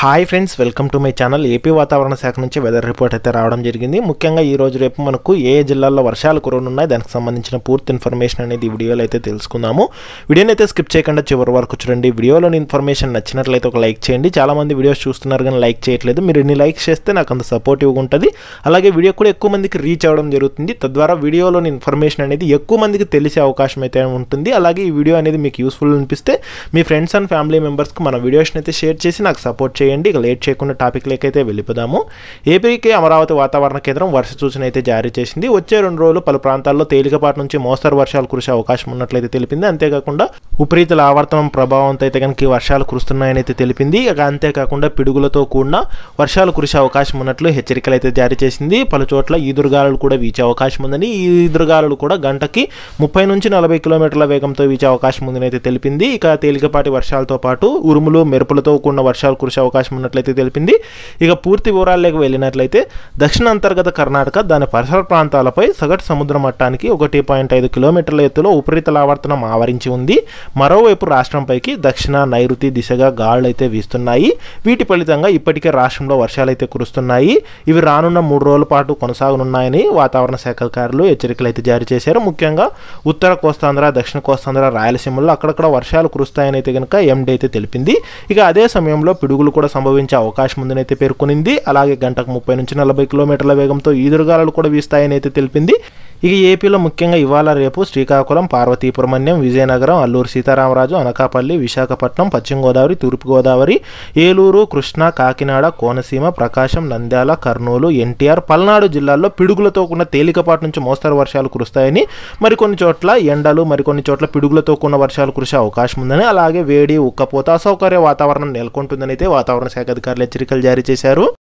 Hi friends, welcome to my channel. AP వాతావరణ శాఖ నుంచి వెదర్ రిపోర్ట్ అయితే రావడం జరిగింది. ముఖ్యంగా ఈ రోజు రేపు మనకు ఏ జిల్లాల్లో వర్షాలు కురవనున్నాయి, దానికి సంబంధించిన పూర్తి ఇన్ఫర్మేషన్ అనేది ఈ వీడియోలో అయితే తెలుసుకుందాము. వీడియోని అయితే స్కిప్ చేయకుండా చివరి వరకు చూడండి. వీడియోలోని ఇన్ఫర్మేషన్ నచ్చినట్లయితే ఒక లైక్ చేయండి. చాలామంది వీడియోస్ చూస్తున్నారు కానీ లైక్ చేయట్లేదు. మీరు ఎన్ని లైక్స్ చేస్తే నాకు అంత సపోర్టివ్గా ఉంటుంది. అలాగే వీడియో కూడా ఎక్కువ మందికి రీచ్ అవ్వడం జరుగుతుంది. తద్వారా వీడియోలోని ఇన్ఫర్మేషన్ అనేది ఎక్కువ మందికి తెలిసే అవకాశం అయితే ఉంటుంది. అలాగే ఈ వీడియో అనేది మీకు యూస్ఫుల్ అనిపిస్తే మీ ఫ్రెండ్స్ అండ్ ఫ్యామిలీ మెంబర్స్కి మన వీడియోస్ని అయితే షేర్ చేసి నాకు సపోర్ట్ చేయండి. ఇక లేట్ చేయకుండా టాపిక్లోకి అయితే వెళ్ళిపోదాము. ఏపీకి అమరావతి వాతావరణ కేంద్రం వర్ష సూచన అయితే జారీ చేసింది. వచ్చే 2 రోజులు పలు ప్రాంతాల్లో తేలికపాటి నుంచి మోస్తరు వర్షాలు కురిసే అవకాశం ఉన్నట్లయితే తెలిపింది. అంతేకాకుండా ఉపరితల ఆవర్తనం ప్రభావంతో అయితే కనుక వర్షాలు కురుస్తున్నాయని అయితే తెలిపింది. ఇక అంతేకాకుండా పిడుగులతో కూడిన వర్షాలు కురిసే అవకాశం ఉన్నట్లు హెచ్చరికలు అయితే జారీ చేసింది. పలు చోట్ల ఈదురుగాలులు కూడా వీచే అవకాశం ఉందని, ఈ ఈదురుగాలులు కూడా గంటకి 30 నుంచి 40 కిలోమీటర్ల వేగంతో వీచే అవకాశం ఉందని అయితే తెలిపింది. ఇక తేలికపాటి వర్షాలతో పాటు ఉరుములు మెరుపులతో కూడిన వర్షాలు కురిసే అవకాశం ఉన్నట్లయితే తెలిపింది. ఇక పూర్తి వివరాల్లోకి వెళ్ళినట్లయితే దక్షిణ అంతర్గత కర్ణాటక దాని పరిసర ప్రాంతాలపై సగటు సముద్ర మట్టానికి 1.5 కిలోమీటర్ల ఎత్తులో ఉపరితల ఆవర్తనం ఆవరించి ఉంది. మరోవైపు రాష్ట్రంపైకి దక్షిణ నైరుతి దిశగా గాలులు అయితే వీస్తున్నాయి. వీటి ఫలితంగా ఇప్పటికే రాష్ట్రంలో వర్షాలు అయితే కురుస్తున్నాయి. ఇవి రానున్న 3 రోజుల పాటు కొనసాగనున్నాయని వాతావరణ శాఖ అధికారులు హెచ్చరికలు అయితే జారీ చేశారు. ముఖ్యంగా ఉత్తర కోస్తాంధ్ర, దక్షిణ కోస్తాంధ్ర, రాయలసీమలో అక్కడక్కడ వర్షాలు కురుస్తాయని అయితే కనుక ఎండీ అయితే తెలిపింది. ఇక అదే సమయంలో పిడుగులు కూడా సంభవించే అవకాశం ఉందని అయితే పేర్కొనింది. అలాగే గంటకు 30 నుంచి 40 కిలోమీటర్ల వేగంతో ఈదురుగాలులు కూడా వీస్తాయని అయితే తెలిపింది. ఇక ఏపీలో ముఖ్యంగా ఇవాళ రేపు శ్రీకాకుళం, పార్వతీపురమణ్యం, విజయనగరం, అల్లూరు సీతారామరాజు, అనకాపల్లి, విశాఖపట్నం, పశ్చిమ గోదావరి, తూర్పుగోదావరి, ఏలూరు, కృష్ణా, కాకినాడ, కోనసీమ, ప్రకాశం, నంద్యాల, కర్నూలు, ఎన్టీఆర్, పల్నాడు జిల్లాల్లో పిడుగులతో కూడిన తేలికపాటి నుంచి మోస్తరు వర్షాలు కురుస్తాయని, మరికొన్ని చోట్ల ఎండలు, మరికొన్ని చోట్ల పిడుగులతో కూడిన వర్షాలు కురిసే అవకాశం ఉందని, అలాగే వేడి, ఉక్కపోత, అసౌకర్య వాతావరణం నెలకొంటుందని అయితే వాతావరణ శాఖ అధికారులు హెచ్చరికలు జారీ చేశారు.